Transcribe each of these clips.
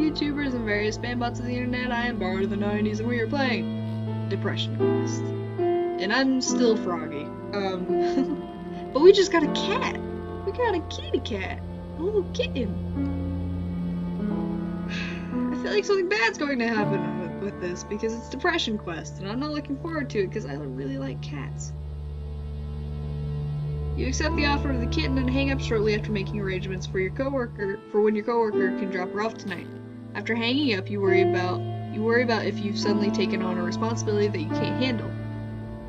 YouTubers and various spambots of the internet. I am Bard of the 90s, and we are playing Depression Quest. And I'm still Froggy. But we just got a cat. We got a kitty cat. A little kitten. I feel like something bad's going to happen with this, because it's Depression Quest, and I'm not looking forward to it, because I really like cats. You accept the offer of the kitten and hang up shortly after making arrangements for when your coworker can drop her off tonight. After hanging up, you worry about if you've suddenly taken on a responsibility that you can't handle,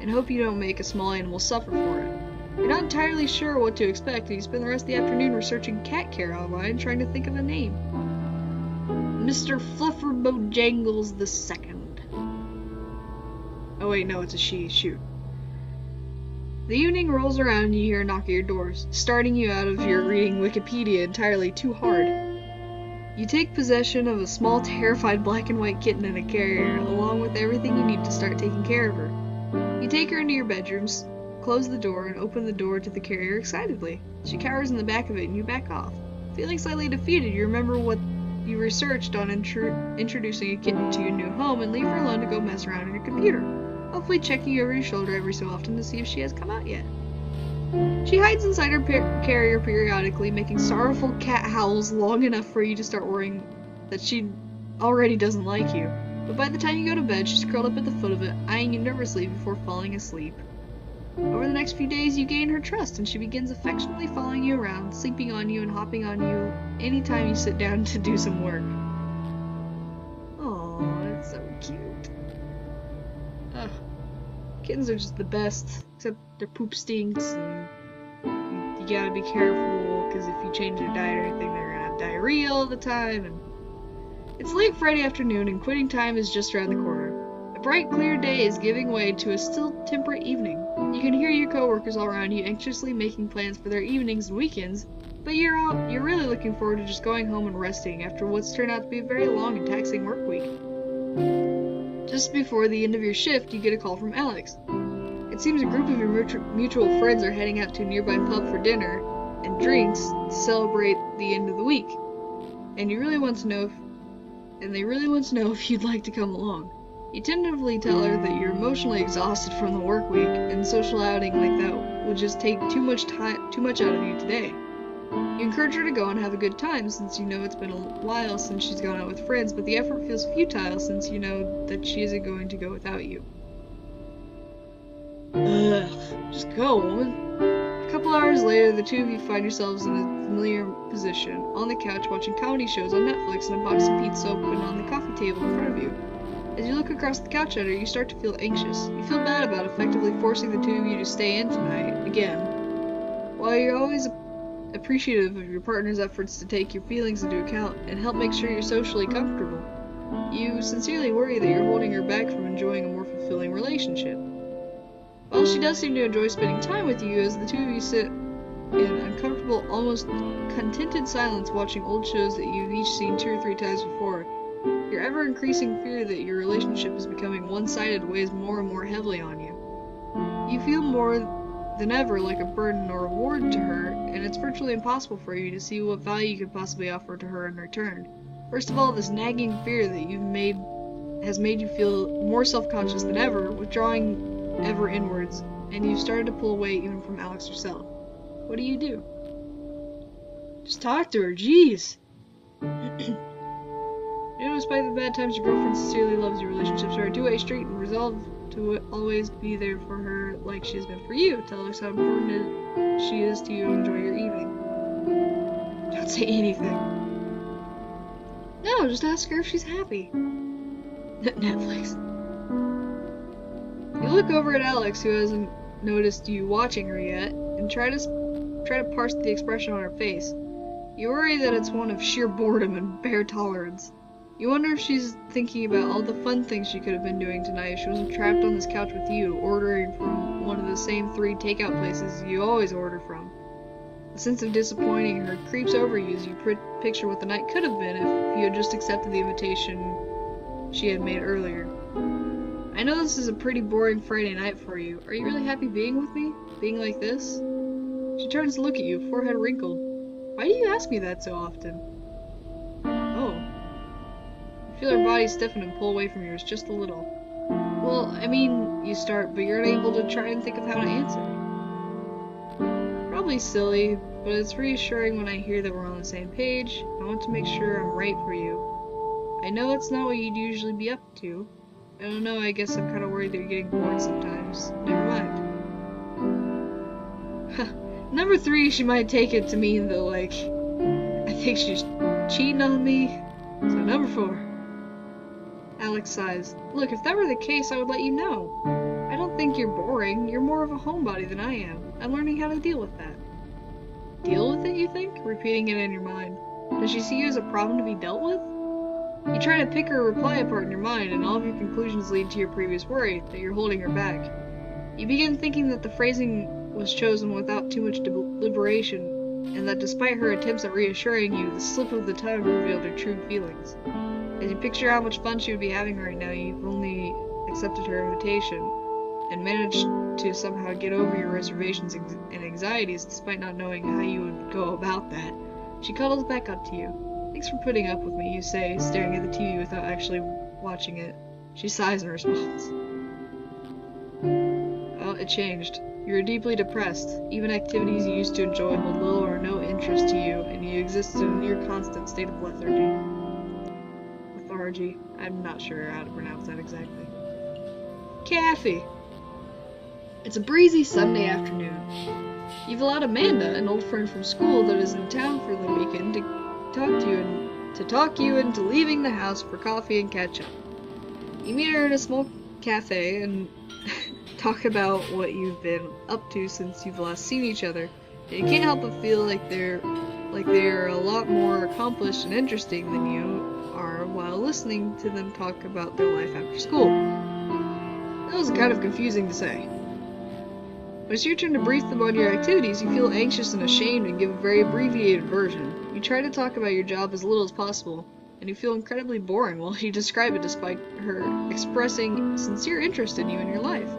and hope you don't make a small animal suffer for it. You're not entirely sure what to expect, and you spend the rest of the afternoon researching cat care online, trying to think of a name. Mr. Flufferbojangles II. Oh wait, no, it's a she. Shoot. The evening rolls around and you hear a knock at your doors, starting you out of your reading Wikipedia entirely too hard. You take possession of a small, terrified black and white kitten in a carrier, along with everything you need to start taking care of her. You take her into your bedrooms, close the door, and open the door to the carrier excitedly. She cowers in the back of it and you back off. Feeling slightly defeated, you remember what you researched on introducing a kitten to your new home and leave her alone to go mess around on your computer, hopefully checking over your shoulder every so often to see if she has come out yet. She hides inside her carrier periodically, making sorrowful cat howls long enough for you to start worrying that she already doesn't like you. But by the time you go to bed, she's curled up at the foot of it, eyeing you nervously before falling asleep. Over the next few days, you gain her trust, and she begins affectionately following you around, sleeping on you and hopping on you anytime you sit down to do some work. Aww, that's so cute. Ugh. Kittens are just the best, except their poop stinks, and you gotta be careful, because if you change their diet or anything, they're gonna have diarrhea all the time, and it's late Friday afternoon, and quitting time is just around the corner. A bright, clear day is giving way to a still, temperate evening. You can hear your coworkers all around you anxiously making plans for their evenings and weekends, but you're really looking forward to just going home and resting after what's turned out to be a very long and taxing work week. Just before the end of your shift, you get a call from Alex. It seems a group of your mutual friends are heading out to a nearby pub for dinner and drinks to celebrate the end of the week, and they really want to know if you'd like to come along. You tentatively tell her that you're emotionally exhausted from the work week, and social outing like that would just take too much out of you today. You encourage her to go and have a good time, since you know it's been a while since she's gone out with friends, but the effort feels futile since you know that she isn't going to go without you. Ugh, just go, woman. A couple hours later, the two of you find yourselves in a familiar position, on the couch watching comedy shows on Netflix and a box of pizza open on the coffee table in front of you. As you look across the couch at her, you start to feel anxious. You feel bad about effectively forcing the two of you to stay in tonight, again. While you're always appreciative of your partner's efforts to take your feelings into account and help make sure you're socially comfortable, you sincerely worry that you're holding her back from enjoying a more fulfilling relationship. While she does seem to enjoy spending time with you, as the two of you sit in uncomfortable, almost contented silence watching old shows that you've each seen 2 or 3 times before, your ever-increasing fear that your relationship is becoming one-sided weighs more and more heavily on you. You feel more than ever like a burden or reward to her, and it's virtually impossible for you to see what value you could possibly offer to her in return. First of all, this nagging fear that has made you feel more self-conscious than ever, withdrawing ever inwards, and you've started to pull away even from Alex herself. What do you do? Just talk to her, jeez! Despite the bad times, your girlfriend sincerely loves your relationships are a two-way street and resolve to always be there for her like she has been for you. Tell her how important she is to you and enjoy your evening. Don't say anything. No, just ask her if she's happy. Netflix. You look over at Alex, who hasn't noticed you watching her yet, and try to parse the expression on her face. You worry that it's one of sheer boredom and bare tolerance. You wonder if she's thinking about all the fun things she could have been doing tonight if she wasn't trapped on this couch with you, ordering from one of the same 3 takeout places you always order from. A sense of disappointing her creeps over you as you picture what the night could have been if you had just accepted the invitation she had made earlier. I know this is a pretty boring Friday night for you. Are you really happy being with me? Being like this? She turns to look at you, forehead wrinkled. Why do you ask me that so often? Oh. Feel her body stiffen and pull away from yours just a little. Well, I mean, you start, but you're unable to try and think of how to answer. Probably silly, but it's reassuring when I hear that we're on the same page. I want to make sure I'm right for you. I know it's not what you'd usually be up to. I don't know, I guess I'm kind of worried that you're getting bored sometimes. Never mind. Number 3, she might take it to mean that, like, I think she's cheating on me. So number 4. Alex sighs. Look, if that were the case, I would let you know. I don't think you're boring. You're more of a homebody than I am. I'm learning how to deal with that. Deal with it, you think? Repeating it in your mind. Does she see you as a problem to be dealt with? You try to pick her reply apart in your mind, and all of your conclusions lead to your previous worry, that you're holding her back. You begin thinking that the phrasing was chosen without too much deliberation, and that despite her attempts at reassuring you, the slip of the tongue revealed her true feelings. As you picture how much fun she would be having right now, you've only accepted her invitation, and managed to somehow get over your reservations and anxieties despite not knowing how you would go about that. She cuddles back up to you. Thanks for putting up with me, you say, staring at the TV without actually watching it. She sighs in response. Well, it changed. You are deeply depressed. Even activities you used to enjoy hold little or no interest to you, and you exist in a near constant state of lethargy. Lethargy. I'm not sure how to pronounce that exactly. Kathy! It's a breezy Sunday afternoon. You've allowed Amanda, an old friend from school that is in town for the weekend, to talk you into leaving the house for coffee and catch up. You meet her in a small cafe and talk about what you've been up to since you've last seen each other, and you can't help but feel like they're a lot more accomplished and interesting than you are while listening to them talk about their life after school. That was kind of confusing to say. When it's your turn to brief them on your activities, you feel anxious and ashamed and give a very abbreviated version. You try to talk about your job as little as possible, and you feel incredibly boring while you describe it despite her expressing sincere interest in you and your life.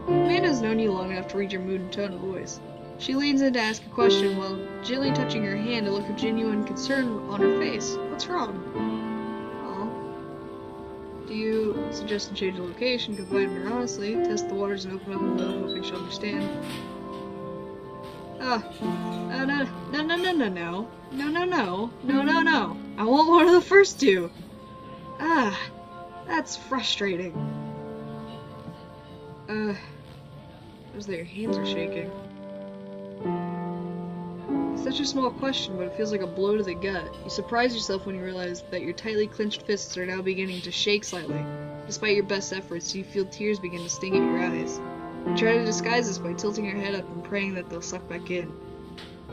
Amanda's known you long enough to read your mood and tone of voice. She leans in to ask a question while gently touching your hand, a look of genuine concern on her face. What's wrong? Do you suggest to change the location, confide in her honestly, test the waters and open up a little, hoping she'll understand? No. I want one of the first two. That's frustrating. Notice that your hands are shaking. It's such a small question, but it feels like a blow to the gut. You surprise yourself when you realize that your tightly clenched fists are now beginning to shake slightly. Despite your best efforts, you feel tears begin to sting at your eyes. You try to disguise this by tilting your head up and praying that they'll suck back in.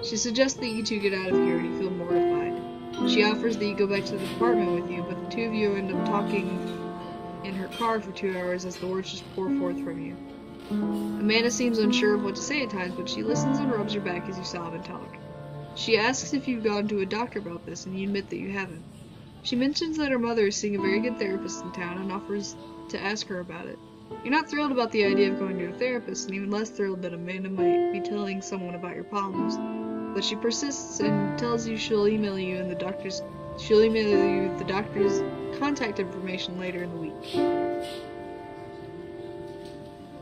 She suggests that you two get out of here, and you feel mortified. She offers that you go back to the apartment with you, but the two of you end up talking in her car for 2 hours as the words just pour forth from you. Amanda seems unsure of what to say at times, but she listens and rubs your back as you sob and talk. She asks if you've gone to a doctor about this, and you admit that you haven't. She mentions that her mother is seeing a very good therapist in town and offers to ask her about it. You're not thrilled about the idea of going to a therapist, and even less thrilled that Amanda might be telling someone about your problems. But she persists and tells you she'll email you the doctor's contact information later in the week.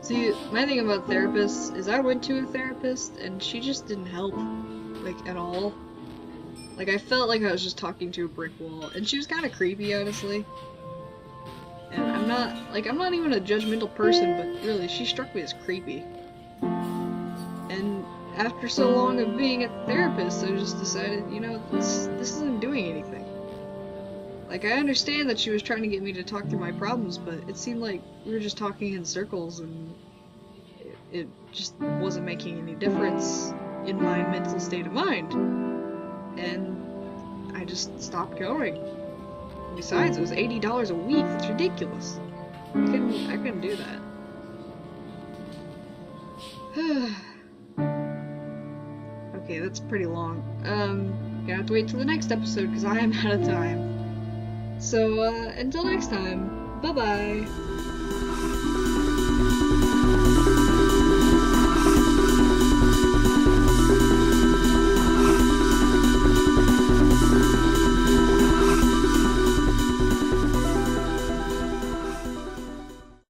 See, my thing about therapists is I went to a therapist and she just didn't help, like, at all. Like, I felt like I was just talking to a brick wall, and she was kind of creepy, honestly. And I'm not even a judgmental person, but really, she struck me as creepy. And after so long of being a therapist, I just decided, you know, this isn't doing anything. Like, I understand that she was trying to get me to talk through my problems, but it seemed like we were just talking in circles, and it just wasn't making any difference in my mental state of mind. And I just stopped going. Besides, it was $80 a week. That's ridiculous. I couldn't do that. Okay, that's pretty long. Gonna have to wait till the next episode because I am out of time. So, until next time, bye-bye.